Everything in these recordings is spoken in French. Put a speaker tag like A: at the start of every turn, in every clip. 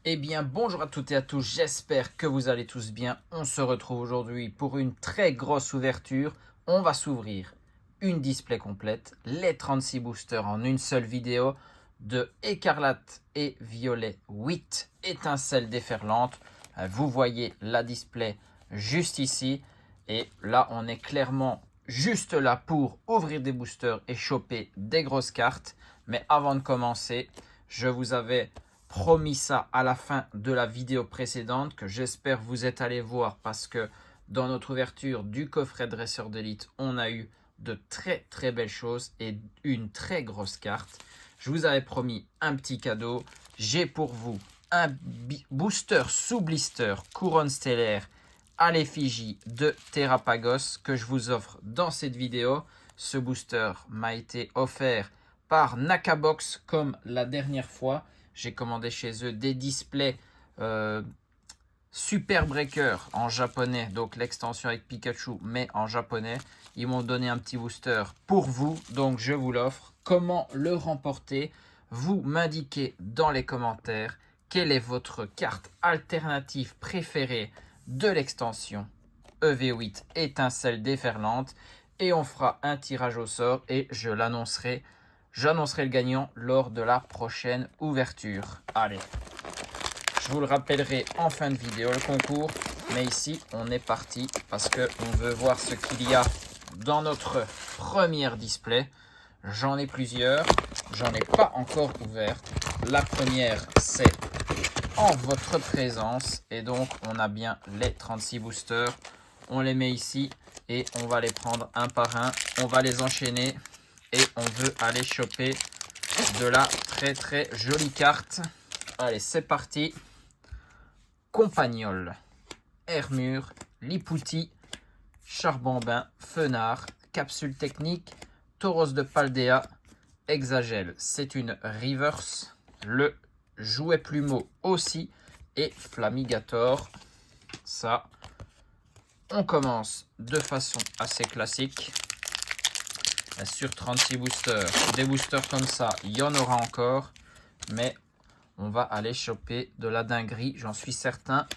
A: Eh bien, bonjour à toutes et à tous, j'espère que vous allez tous bien. On se retrouve aujourd'hui pour une très grosse ouverture. On va s'ouvrir une display complète, les 36 boosters en une seule vidéo de écarlate et violet 8 étincelles déferlantes. Vous voyez la display juste ici. Et là, on est clairement juste là pour ouvrir des boosters et choper des grosses cartes. Mais avant de commencer, je vous avais promis ça à la fin de la vidéo précédente que j'espère vous êtes allé voir parce que dans notre ouverture du coffret dresseur d'élite, on a eu de très très belles choses et une très grosse carte. Je vous avais promis un petit cadeau. J'ai pour vous un booster sous blister couronne stellaire à l'effigie de Terrapagos que je vous offre dans cette vidéo. Ce booster m'a été offert par Nakabox comme la dernière fois. J'ai commandé chez eux des displays Super Breaker en japonais, donc l'extension avec Pikachu, mais en japonais. Ils m'ont donné un petit booster pour vous, donc je vous l'offre. Comment le remporter? Vous m'indiquez dans les commentaires quelle est votre carte alternative préférée de l'extension EV8 étincelle déferlante. Et on fera un tirage au sort et j'annoncerai le gagnant lors de la prochaine ouverture. Allez, je vous le rappellerai en fin de vidéo le concours, mais ici on est parti parce qu'on veut voir ce qu'il y a dans notre première display. J'en ai plusieurs, j'en ai pas encore ouvert. La première c'est en votre présence et donc on a bien les 36 boosters. On les met ici et on va les prendre un par un, on va les enchaîner et on veut aller choper de la très très jolie carte. Allez, c'est parti. Compagnol, Hermure, Lipouti, Charbambin, Fenard, Capsule Technique, Tauros de Paldea, Exagel. C'est une reverse. Le Jouet Plumeau aussi et Flamigator. Ça, on commence de façon assez classique. Sur 36 boosters, des boosters comme ça, il y en aura encore. Mais on va aller choper de la dinguerie, j'en suis certain.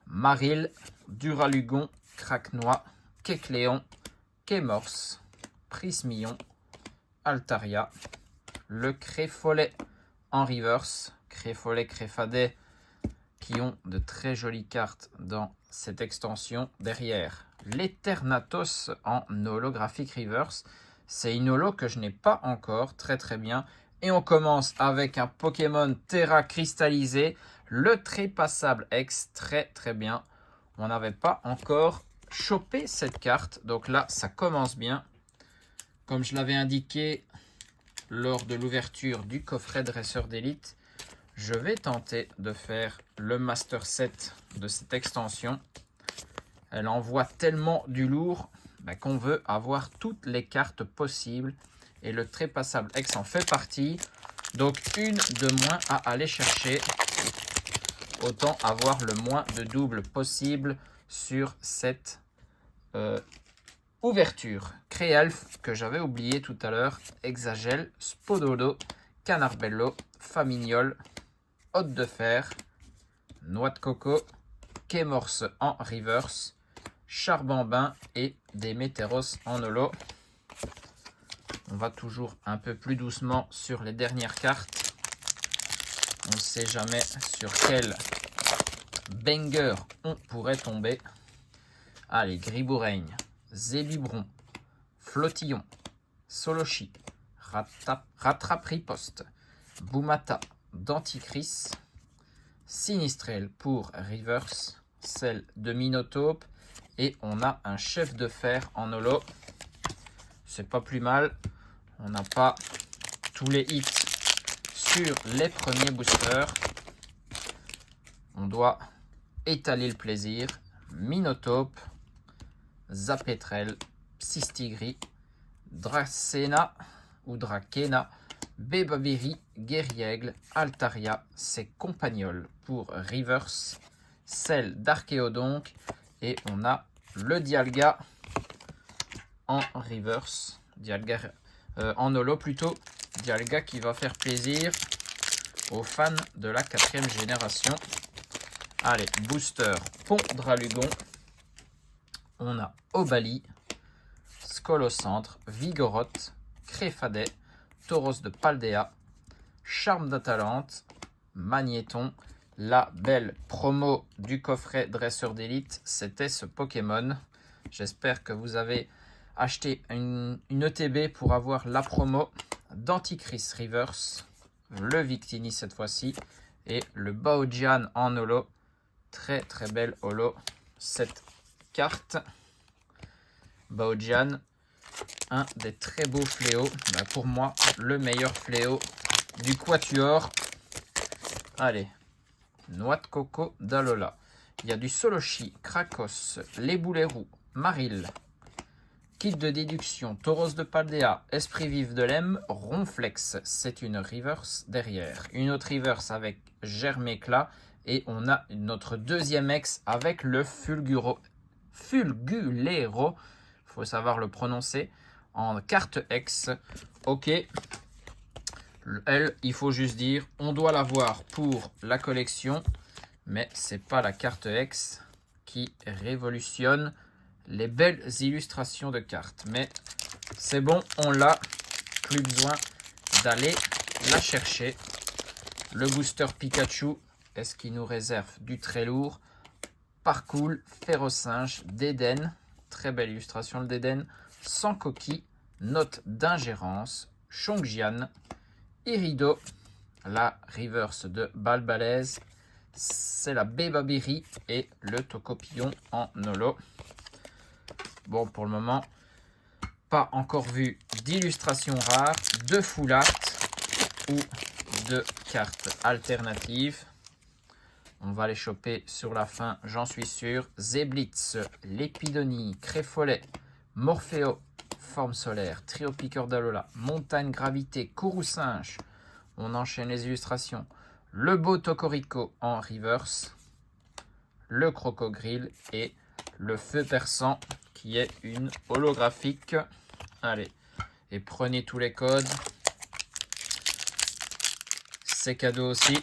A: Maril, Duralugon, Craquenois, Kecléon, Kémorse, Prismillon, Altaria, le Créfollet en reverse, Créfollet, Créfadet, qui ont de très jolies cartes dans cette extension. Derrière, l'Eternatos en holographique reverse. C'est une holo que je n'ai pas encore, très très bien. Et on commence avec un Pokémon Terra cristallisé, le Trépassable X, très très bien. On n'avait pas encore chopé cette carte, donc là ça commence bien. Comme je l'avais indiqué lors de l'ouverture du coffret dresseur d'élite, je vais tenter de faire le Master Set de cette extension. Elle envoie tellement du lourd qu'on veut avoir toutes les cartes possibles. Et le Trépassable X en fait partie. Donc une de moins à aller chercher. Autant avoir le moins de doubles possible sur cette ouverture. Créalf que j'avais oublié tout à l'heure. Exagel, Spodolo, Canarbello, Famignol, Hôte de Fer, Noix de Coco, Kémorse en reverse, Charbambin et des Météros en holo. On va toujours un peu plus doucement sur les dernières cartes. On ne sait jamais sur quel banger on pourrait tomber. Allez, Griboureigne, Zélubron, Flottillon, Solochi, Rattrapriposte, Boumata, Denticris, Sinistrel pour reverse, celle de Minotaube et on a un Chef de Fer en holo. C'est pas plus mal. On n'a pas tous les hits sur les premiers boosters. On doit étaler le plaisir. Minotaube, Zapetrel, Psystigri, Dracena ou Drakena, Bébabiri, Guerriègle, Altaria, c'est Compagnol pour reverse, celle d'Archéodonc et on a le Dialga en reverse, Dialga en holo plutôt, Dialga qui va faire plaisir. aux fans de la 4e génération. Allez, booster Pont Dralugon. On a Obali, Scolocentre, Vigoroth, Créfadet, Tauros de Paldea, Charme d'Atalante, Magnéton. La belle promo du coffret Dresseur d'élite, c'était ce Pokémon. J'espère que vous avez acheté une ETB pour avoir la promo d'Antichrist Reverse, le Victini cette fois-ci, et le Baojian en holo. Très très belle holo cette carte. Baojian, un des très beaux fléaux. Pour moi, le meilleur fléau du quatuor. Allez, Noix de coco d'Alola. Il y a du Solochi, Krakos, les boulets roux, Maril, kit de déduction, Tauros de Paldea, Esprit vif de Lem, Ronflex. C'est une reverse derrière. Une autre reverse avec Germéclat. Et on a notre deuxième ex avec le Fulgulero. Il faut savoir le prononcer. En carte ex. Ok. Elle, il faut juste dire, on doit l'avoir pour la collection. Mais c'est pas la carte ex qui révolutionne les belles illustrations de cartes. Mais c'est bon, on l'a. Plus besoin d'aller la chercher. Le booster Pikachu. Est-ce qu'il nous réserve du très lourd? Parcours, Férocinge, Déden. Très belle illustration, le Déden. Sans coquille, note d'ingérence, Chongjian, Irido, la reverse de Balbalaise. C'est la Bébabiri et le Tocopillon en holo. Bon, pour le moment, pas encore vu d'illustration rare, de full art ou de cartes alternatives. On va les choper sur la fin, j'en suis sûr. Zeblitz, Lépidonie, Créfolet, Morpheo, Forme solaire, Trio Piqueur d'Alola, Montagne Gravité, Courroucinge. On enchaîne les illustrations. Le beau Tocorico en reverse, le Crocogrill et le Feu Perçant qui est une holographique. Allez, et prenez tous les codes. C'est cadeau aussi.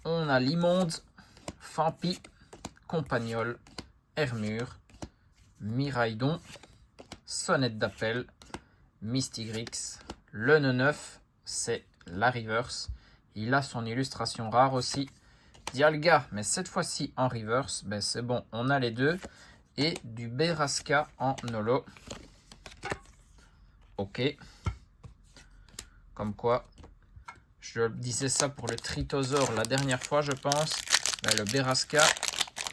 A: On a Limonde, Fampi, Compagnol, Hermure, Miraidon, Sonnette d'appel, Mystigrix, le 9, c'est la reverse. Il a son illustration rare aussi. Dialga, mais cette fois-ci en reverse. Ben c'est bon, on a les deux. Et du Berasca en holo. Ok. Comme quoi, je disais ça pour le Tritosaur la dernière fois, je pense. Ben, le Berasca,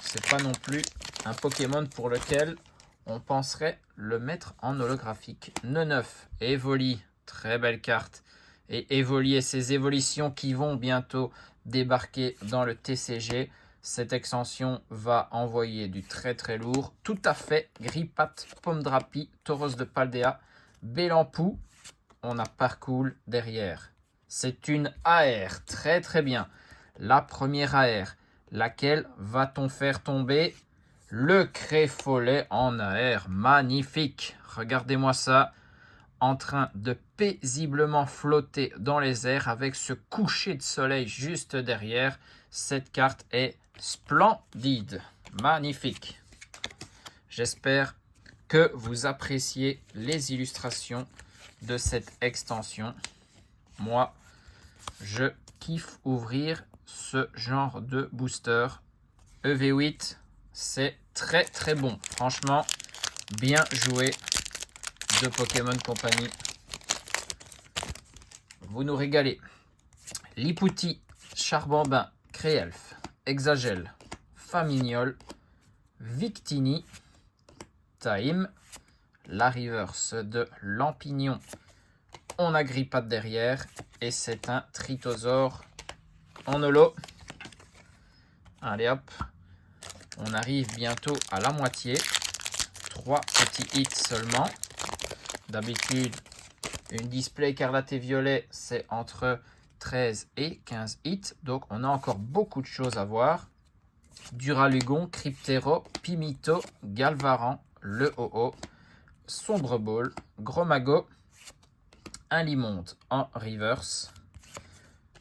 A: c'est pas non plus un Pokémon pour lequel on penserait le mettre en holographique. Neuf, Evoli, très belle carte. Et Evoli et ses évolutions qui vont bientôt débarquer dans le TCG. Cette extension va envoyer du très très lourd. Tout à fait, Gripat, Pomdrapi, Tauros de Paldea, Bélampou. On a Parcours derrière. C'est une AR, très très bien. La première AR, laquelle va-t-on faire tomber? Le Créfolet en AR, magnifique. Regardez-moi ça, en train de paisiblement flotter dans les airs avec ce coucher de soleil juste derrière. Cette carte est splendide, magnifique. J'espère que vous appréciez les illustrations de cette extension. Moi, je kiffe ouvrir ce genre de booster. EV8, c'est très très bon. Franchement, bien joué de Pokémon Company. Vous nous régalez. Lipouti, Charbambin, Créelf, Exagel, Famignol, Victini, Time, la reverse de Lampignon. On a Grippat derrière et c'est un Tritosaur en holo. Allez hop, on arrive bientôt à la moitié. 3 petits hits seulement. D'habitude, une display écarlate et violet, c'est entre 13 et 15 hits. Donc, on a encore beaucoup de choses à voir. Duralugon, Cryptero, Pimito, Galvaran, le OO, Sombre Ball, Gros Mago, un Limonde en reverse.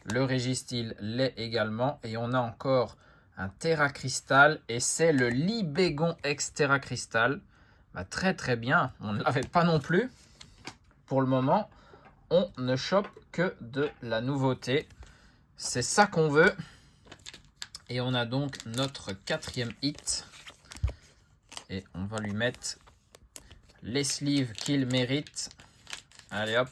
A: Le Régistyle l'est également. Et on a encore un Terra Crystal. Et c'est le Libégon X Terra Crystal. Bah, très très bien. On ne l'avait pas non plus. Pour le moment, on ne chope que de la nouveauté. C'est ça qu'on veut. Et on a donc notre 4e hit. Et on va lui mettre les sleeves qu'il mérite. Allez hop.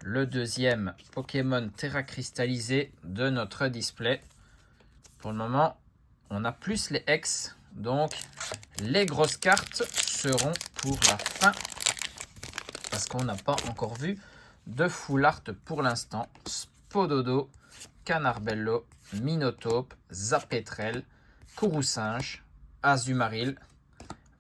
A: Le 2e Pokémon Terra Cristallisé de notre display. Pour le moment, on a plus les X. Donc, les grosses cartes seront pour la fin. Parce qu'on n'a pas encore vu de full art pour l'instant. Spododo, Canarbello, Minotaure, Zapetrel, Kourou-Singe, Azumarill,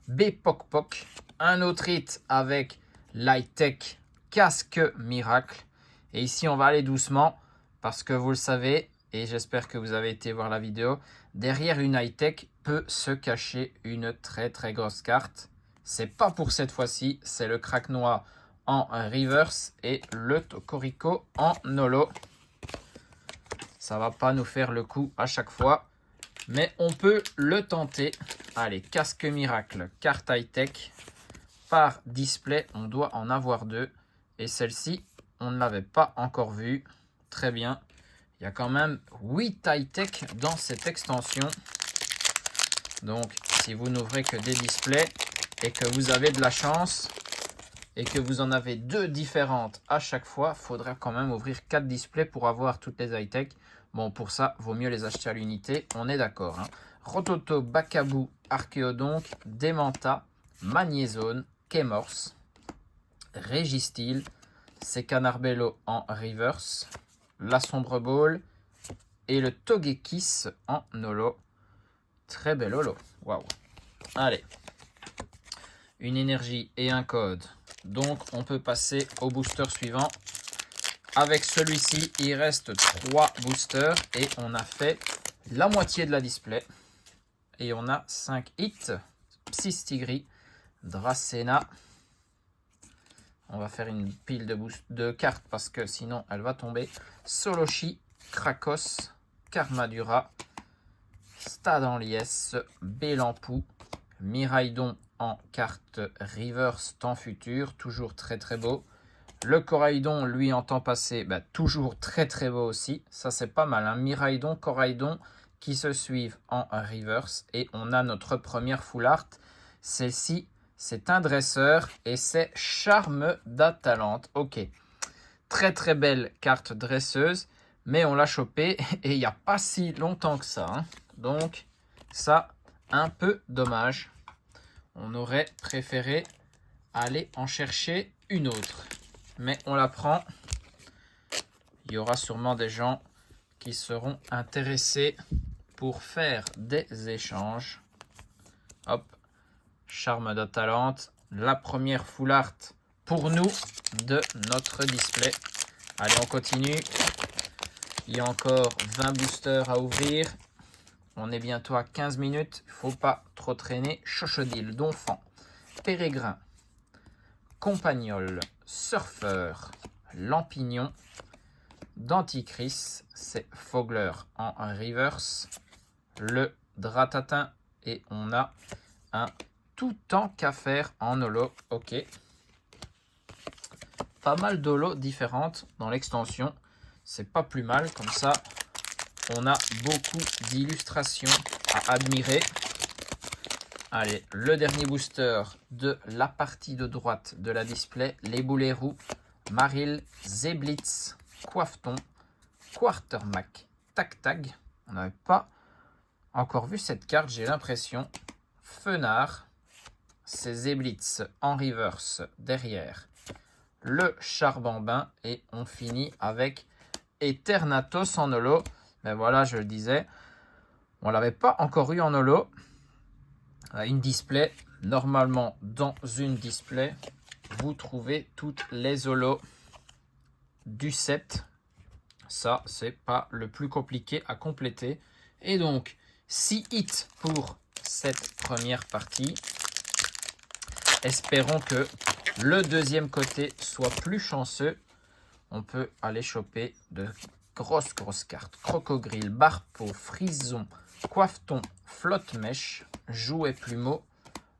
A: Bepokpok, un autre hit avec l'high-tech Casque Miracle. Et ici, on va aller doucement parce que vous le savez, et j'espère que vous avez été voir la vidéo, derrière une high-tech peut se cacher une très très grosse carte. C'est pas pour cette fois-ci, c'est le Crack Noir en reverse et le Tocorico en holo. Ça va pas nous faire le coup à chaque fois, mais on peut le tenter. Allez, Casque Miracle, carte high-tech. Par display, on doit en avoir 2. Et celle-ci, on ne l'avait pas encore vue. Très bien. Il y a quand même 8 high-tech dans cette extension. Donc, si vous n'ouvrez que des displays et que vous avez de la chance et que vous en avez 2 différentes à chaque fois, il faudra quand même ouvrir 4 displays pour avoir toutes les high-tech. Bon, pour ça, vaut mieux les acheter à l'unité, on est d'accord. Hein. Rototo, Bacabou, Archéodonc, Demanta, Magnézone, Kémors, Régistyle, c'est Canarbello en reverse, la Sombre Ball et le Togekiss en holo. Très bel holo. Waouh. Allez. Une énergie et un code. Donc, on peut passer au booster suivant. Avec celui-ci, il reste 3 boosters et on a fait la moitié de la display. Et on a 5 hits. Psystigri, Dracena. On va faire une pile de cartes parce que sinon elle va tomber. Soloshi, Krakos, Karmadura, Stade en liesse, Bélampou, Miraidon en carte reverse temps futur, toujours très très beau. Le Coraidon, lui, en temps passé, bah, toujours très très beau aussi. Ça, c'est pas mal. Hein. Miraidon, Coraidon qui se suivent en reverse. Et on a notre première full art. Celle-ci, c'est un dresseur et c'est Charme d'Atalante. Ok. Très très belle carte dresseuse. Mais on l'a chopée et il n'y a pas si longtemps que ça. Hein. Donc, ça, un peu dommage. On aurait préféré aller en chercher une autre. Mais on la prend. Il y aura sûrement des gens qui seront intéressés pour faire des échanges. Hop, Charme d'Atalante. La première full art pour nous de notre display. Allez, on continue. Il y a encore 20 boosters à ouvrir. On est bientôt à 15 minutes. Il ne faut pas trop traîner. Chochodile, Donphan, Pérégrin, Compagnol, Surfeur, Lampignon, Denticris, c'est Fogler en reverse, le Dratatin et on a un tout en qu'à faire en holo. Ok. Pas mal d'holo différentes dans l'extension. C'est pas plus mal. Comme ça, on a beaucoup d'illustrations à admirer. Allez, le dernier booster de la partie de droite de la display. Les boulets roux, Marill, Zeblitz, Coiffeton, Quartermac, Tac-Tag. On n'avait pas encore vu cette carte, j'ai l'impression. Fenard, c'est Zeblitz en reverse derrière. Le Charbambin et on finit avec Eternatus en holo. Ben voilà, je le disais, on l'avait pas encore eu en holo. Une display, normalement dans une display, vous trouvez toutes les holos du set. Ça, c'est pas le plus compliqué à compléter. Et donc, 6 hits pour cette première partie. Espérons que le deuxième côté soit plus chanceux, on peut aller choper de grosses cartes. Crocogrill, Barpeau, Frison, Coiffeton, Flotte-Mèche, Jouet Plumeau,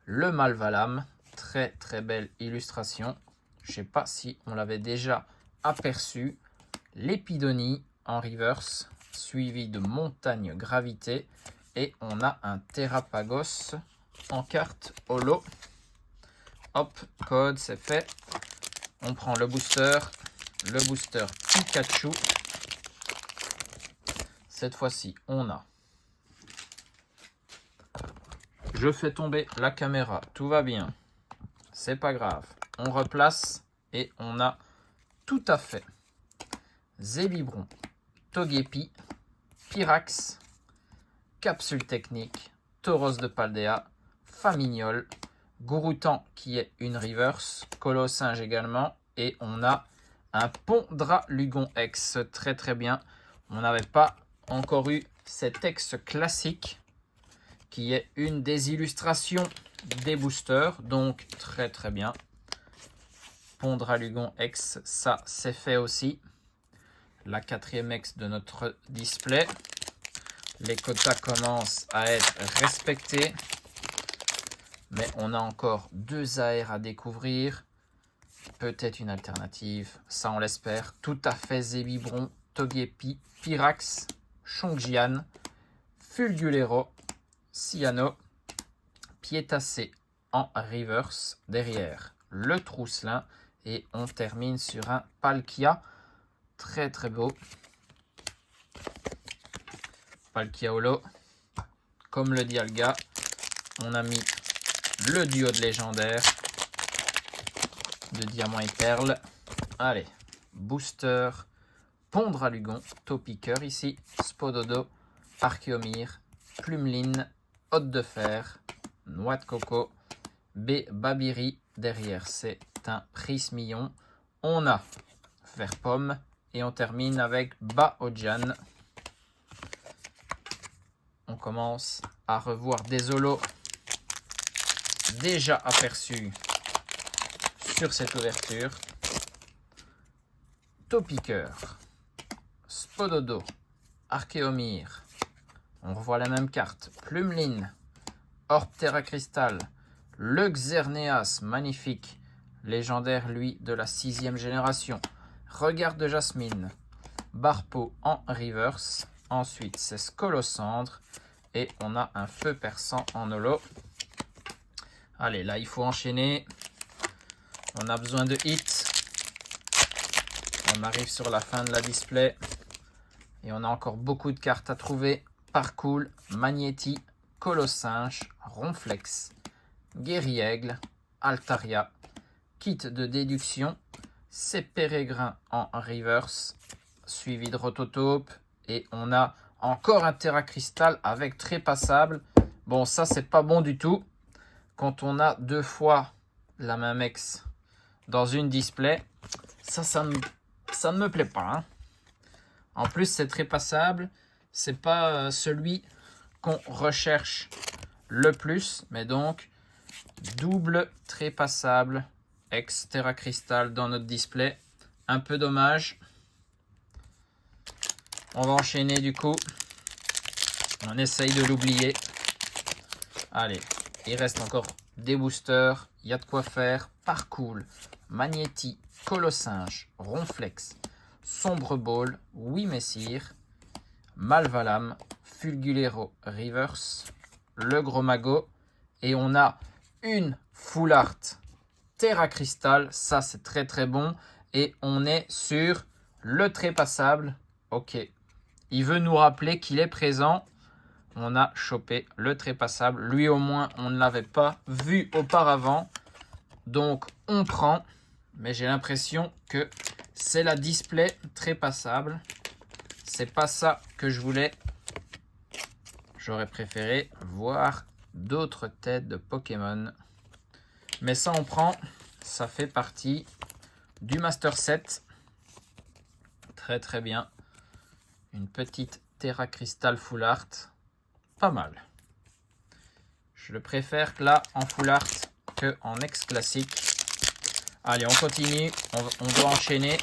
A: le Malvalam. Très belle illustration. Je ne sais pas si on l'avait déjà aperçu. L'épidonie en reverse, suivi de Montagne Gravité. Et on a un Terrapagos en carte holo. Hop, code, c'est fait. On prend le booster Pikachu. Cette fois-ci, on a... Je fais tomber la caméra, tout va bien. C'est pas grave. On replace et on a tout à fait Zébibron, Togepi, Pyrax, Capsule Technique, Tauros de Paldea, Famignol, Gouroutan qui est une reverse, Colossinge également, et on a un Pondralugon X, très bien. On n'avait pas encore eu cet X classique qui est une des illustrations des boosters, donc très bien. Pondralugon X, ça c'est fait aussi. La 4e X de notre display. Les quotas commencent à être respectés. Mais on a encore 2 AR à découvrir. Peut-être une alternative, ça on l'espère. Tout à fait Zébibron, Togepi, Pyrax, Chongjian, Fulgulero, Cyano, Piétacé en reverse. Derrière, le Trousselin. Et on termine sur un Palkia. Très beau. Palkia Holo. Comme le dit Alga, on a mis le duo de légendaires de Diamant et Perle. Allez, booster, Pondralugon, Topiqueur ici, Spododo, Archeomir, Plumeline, Hôte de Fer, Noix de Coco, Babiri. Derrière, c'est un Prismillon. On a Vert Pomme et on termine avec Baojan. On commence à revoir des holos déjà aperçus sur cette ouverture. Topiqueur, Spododo, Archeomir. On revoit la même carte. Plumeline, Orb Terra Cristal, le Xerneas, magnifique. Légendaire, lui, de la 6e génération. Regard de Jasmine, Barpeau en reverse. Ensuite, c'est Scolocendre. Et on a un Feu Perçant en holo. Allez, là, il faut enchaîner. On a besoin de hits. On arrive sur la fin de la display. Et on a encore beaucoup de cartes à trouver. Parcours, Magnéti, Colossinge, Ronflex, Guéri-Aigle, Altaria, Kit de déduction, c'est Pérégrin en reverse, suivi de Rototope. Et on a encore un Terra Cristal avec Trépassable. Bon, ça, c'est pas bon du tout. Quand on a 2 fois la même ex dans une display, ça ne me plaît pas. Hein. En plus, c'est Trépassable. C'est pas celui qu'on recherche le plus. Mais donc, double Trépassable ex Terra Cristal dans notre display. Un peu dommage. On va enchaîner du coup. On essaye de l'oublier. Allez, il reste encore des boosters. Il y a de quoi faire. Parcours, Magnéti, Colossinge, Ronflex, Sombre Ball, Oui Messire, Malvalam, Fulgulero Reverse, le Gros Mago. Et on a une Full Art Terra Cristal. Ça, c'est très bon. Et on est sur le Trépassable. Ok. Il veut nous rappeler qu'il est présent. On a chopé le Trépassable. Lui, au moins, on ne l'avait pas vu auparavant. Donc, on prend. Mais j'ai l'impression que c'est la display Trépassable. C'est pas ça que je voulais. J'aurais préféré voir d'autres têtes de Pokémon. Mais ça, on prend. Ça fait partie du Master Set. Très bien. Une petite Terra Cristal Full Art. Pas mal. Je le préfère là en Full Art que en ex classique. Allez, on continue. On doit enchaîner.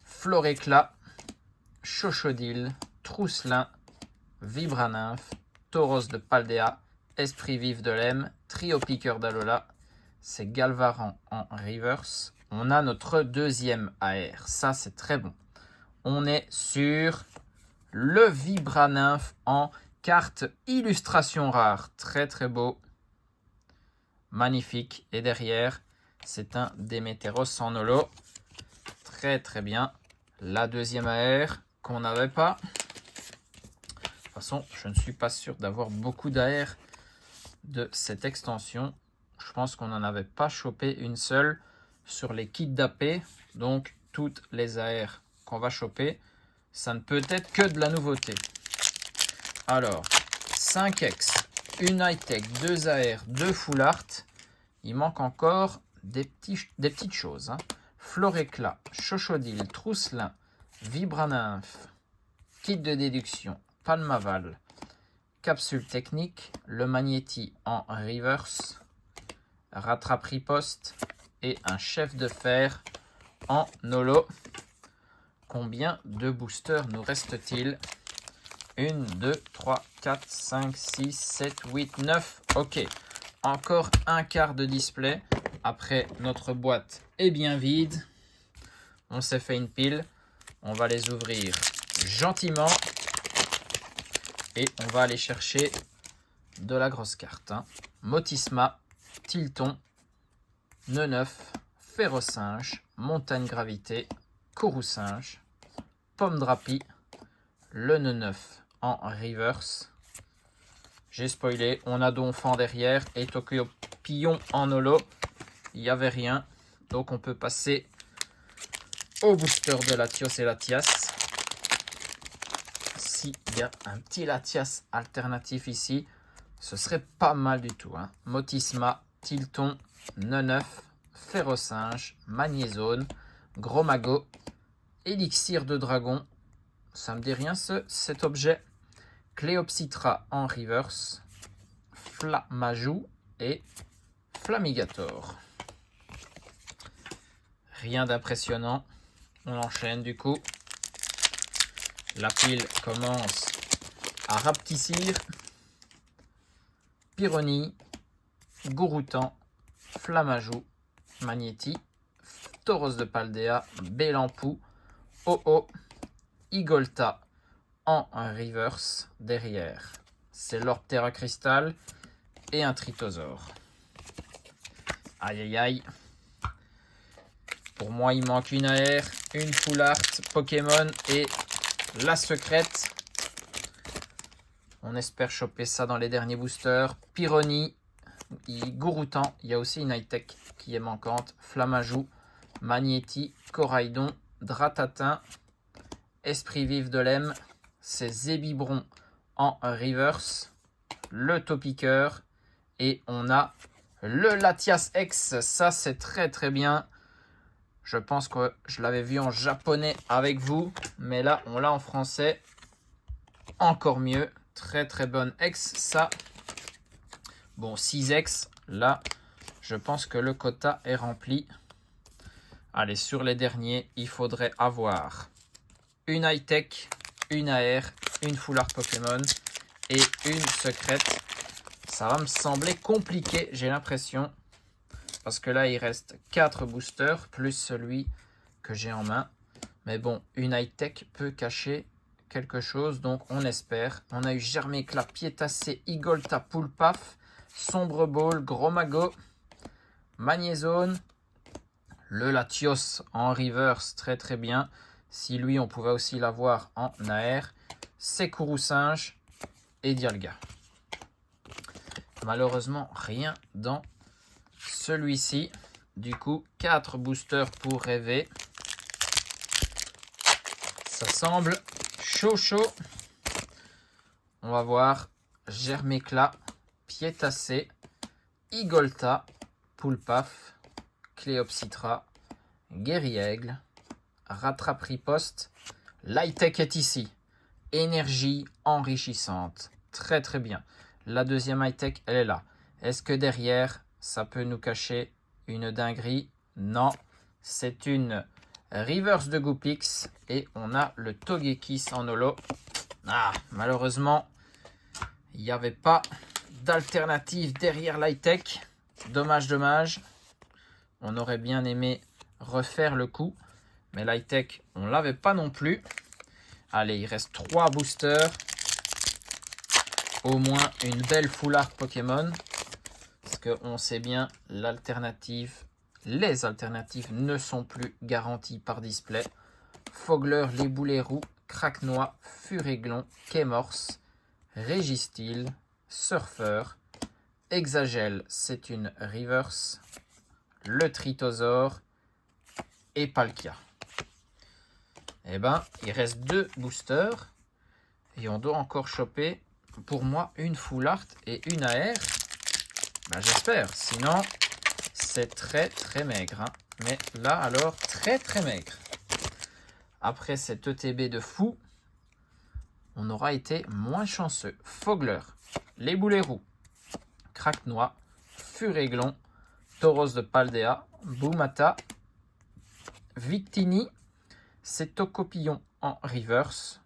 A: Floréclat, Chochodile, Trousselin, Vibranymphe, Tauros de Paldea, Esprit vif de Lem, Trio piqueur d'Alola. C'est Galvaran en reverse. On a notre deuxième AR. Ça, c'est très bon. On est sur le Vibranymphe en carte illustration rare. Très, très beau. Magnifique. Et derrière, c'est un Démétéros en holo. Très, très bien. La deuxième AR qu'on n'avait pas. De toute façon, je ne suis pas sûr d'avoir beaucoup d'AR de cette extension. Je pense qu'on n'en avait pas chopé une seule sur les kits d'AP. Donc, toutes les AR qu'on va choper, ça ne peut être que de la nouveauté. Alors, 5X, une high-tech, 2 AR, 2 full art. Il manque encore des petites choses. Floréclat, Chochodile, Trousselin, Vibranymphe, kit de déduction, Palmaval, capsule technique, le Magnéti en reverse, rattrape riposte et un chef de fer en holo. Combien de boosters nous reste-t-il? 1, 2, 3, 4, 5, 6, 7, 8, 9. Ok, encore un quart de display. Après, notre boîte est bien vide. On s'est fait une pile. On va les ouvrir gentiment. Et on va aller chercher de la grosse carte. Motisma, Tilton, Neneuf, Férocinge, Montagne Gravité, Courroucinge, Pomme Drapi, le Neneuf en reverse. J'ai spoilé, on a Donphan derrière et Tokyo Pion en holo. Il n'y avait rien, donc on peut passer au booster de Latios et Latias. S'il y a un petit Latias alternatif ici, ce serait pas mal du tout. Motisma, Tilton, Neneuf, Férocinge, Magnézone, Gros Magot, Élixir de Dragon. Ça me dit rien cet objet. Cléopsitra en reverse, Flamajou et Flamigator. Rien d'impressionnant. On enchaîne du coup. La pile commence à rapetissir. Pyrrhony, Gouroutan, Flamajou, Magnéti, Tauros de Paldea, Bélampou, Oh-Oh, Igolta en reverse derrière. C'est l'Orptera Cristal et un Tritosaure. Aïe aïe aïe. Pour moi, il manque une AR, une full art Pokémon et la secrète. On espère choper ça dans les derniers boosters. Pyrrhony, Gouroutan. Il y a aussi une high-tech qui est manquante. Flamajou, Magnéti, Coraidon, Dratatin, Esprit vif de Lem. C'est Zébibron en reverse. Le Topiqueur. Et on a le Latias X. Ça, c'est très très bien. Je pense que je l'avais vu en japonais avec vous. Mais là, on l'a en français. Encore mieux. Très très bonne X. Ça. Bon, 6X. Là, je pense que le quota est rempli. Allez, sur les derniers, il faudrait avoir une high-tech, une AR, une full art Pokémon et une secrète. Ça va me sembler compliqué, j'ai l'impression. Parce que là, il reste 4 boosters, plus celui que j'ai en main. Mais bon, une high-tech peut cacher quelque chose, donc on espère. On a eu Germéclat, Piétacé, Igolta, Poulpaf, Sombre Ball, Gros Magot, Magnézone, le Latios en reverse, très très bien. Si lui, on pouvait aussi l'avoir en AR. C'est Courroucinge et Dialga. Malheureusement, rien dans celui-ci. Du coup, 4 boosters pour rêver. Ça semble chaud chaud. On va voir Germéclat, Piétacé, Igolta, Poulpaf, Cléopsitra, Guéri-Aigle, Rattrape riposte. L'high-tech est ici. Énergie enrichissante. Très très bien. La deuxième high-tech, elle est là. Est-ce que derrière, ça peut nous cacher une dinguerie. Non, c'est une reverse de Goopix et on a le Togekiss en holo. Ah, malheureusement, il n'y avait pas d'alternative derrière l'high-tech. Dommage, dommage. On aurait bien aimé refaire le coup, mais l'high-tech, on ne l'avait pas non plus. Allez, il reste 3 boosters. Au moins une belle full art Pokémon. Parce qu'on sait bien, les alternatives ne sont plus garanties par display. Fogler, les boulets roux, Craquenois, Furéglon, Kémorse, Régistil, Surfer, Exagel, c'est une reverse, le Tritosaure et Palkia. Eh ben, il reste 2 boosters et on doit encore choper pour moi une full art et une AR. Ben, j'espère, sinon c'est très très maigre. Hein. Mais là alors, très très maigre. Après cet ETB de fou, on aura été moins chanceux. Fogler, les boulets roux, Craquenois, Furéglon, Tauros de Paldea, Boumata, Victini, c'est Tocopillon en reverse.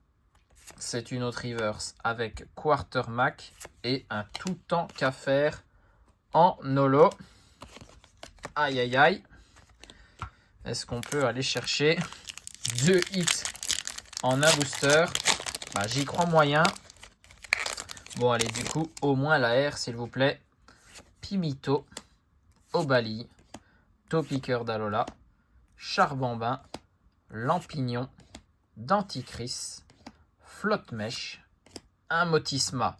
A: C'est une autre reverse avec Quartermac et un tout temps qu'à faire en holo. Aïe aïe aïe. Est-ce qu'on peut aller chercher 2 hits en un booster? Bah, j'y crois moyen. Bon, allez, du coup, au moins la R, s'il vous plaît. Pimito, Obali, Topiqueur d'Alola, Charbambin, Lampignon, Denticris, Flotte-Mèche, un Motisma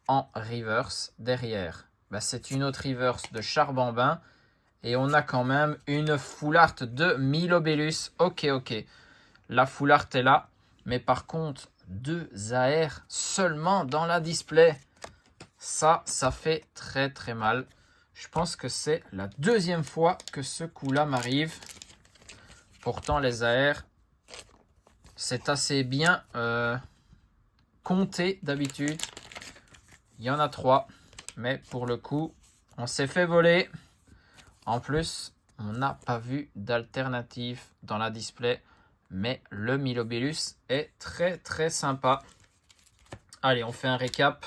A: en reverse derrière. Bah, c'est une autre reverse de Charbambin. Et on a quand même une full art de Milobellus. Ok. La full art est là. Mais par contre, 2 AR seulement dans la display. Ça fait très très mal. Je pense que c'est la 2e fois que ce coup-là m'arrive. Pourtant, les AR, c'est assez bien compté d'habitude. Il y en a 3. Mais pour le coup, on s'est fait voler. En plus, on n'a pas vu d'alternative dans la display, mais le Milobellus est très très sympa. Allez, on fait un récap.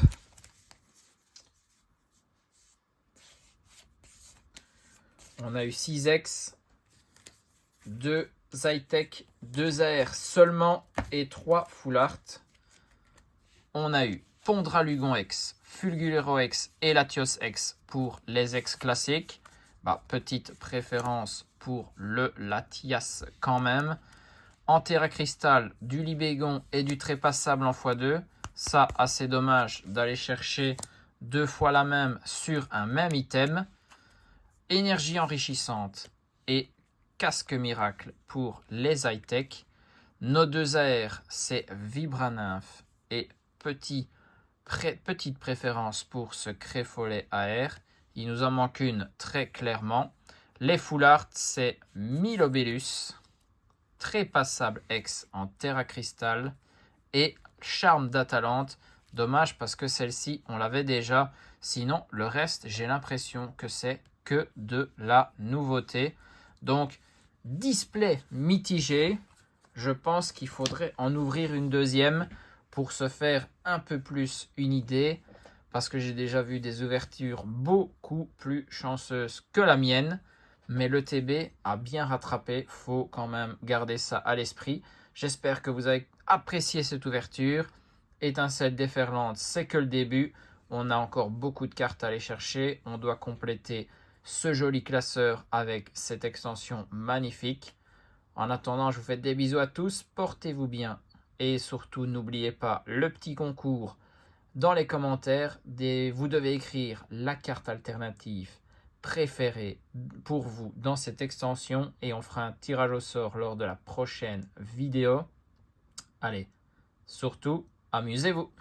A: On a eu 6 X, 2 high-tech, 2 AR seulement et 3 full art. On a eu Pondralugon X, Fulgulero X et Latios X pour les X classiques. Bah, petite préférence pour le Latias quand même. En Terra Cristal, du Libégon et du Trépassable en x2. Ça, assez dommage d'aller chercher 2 fois la même sur un même item. Énergie enrichissante et Casque Miracle pour les high-tech. Nos 2 AR, c'est Vibranymph et petite préférence pour ce Créfolet AR. Il nous en manque une très clairement. Les full art, c'est Milobellus, Trépassable X en Terra Cristal et Charme d'Atalante. Dommage parce que celle-ci, on l'avait déjà. Sinon, le reste, j'ai l'impression que c'est que de la nouveauté. Donc, display mitigé. Je pense qu'il faudrait en ouvrir une 2e pour se faire un peu plus une idée. Parce que j'ai déjà vu des ouvertures beaucoup plus chanceuses que la mienne. Mais le TB a bien rattrapé. Faut quand même garder ça à l'esprit. J'espère que vous avez apprécié cette ouverture. Étincelle déferlante, c'est que le début. On a encore beaucoup de cartes à aller chercher. On doit compléter ce joli classeur avec cette extension magnifique. En attendant, je vous fais des bisous à tous. Portez-vous bien. Et surtout, n'oubliez pas le petit concours. Dans les commentaires, vous devez écrire la carte alternative préférée pour vous dans cette extension et on fera un tirage au sort lors de la prochaine vidéo. Allez, surtout, amusez-vous!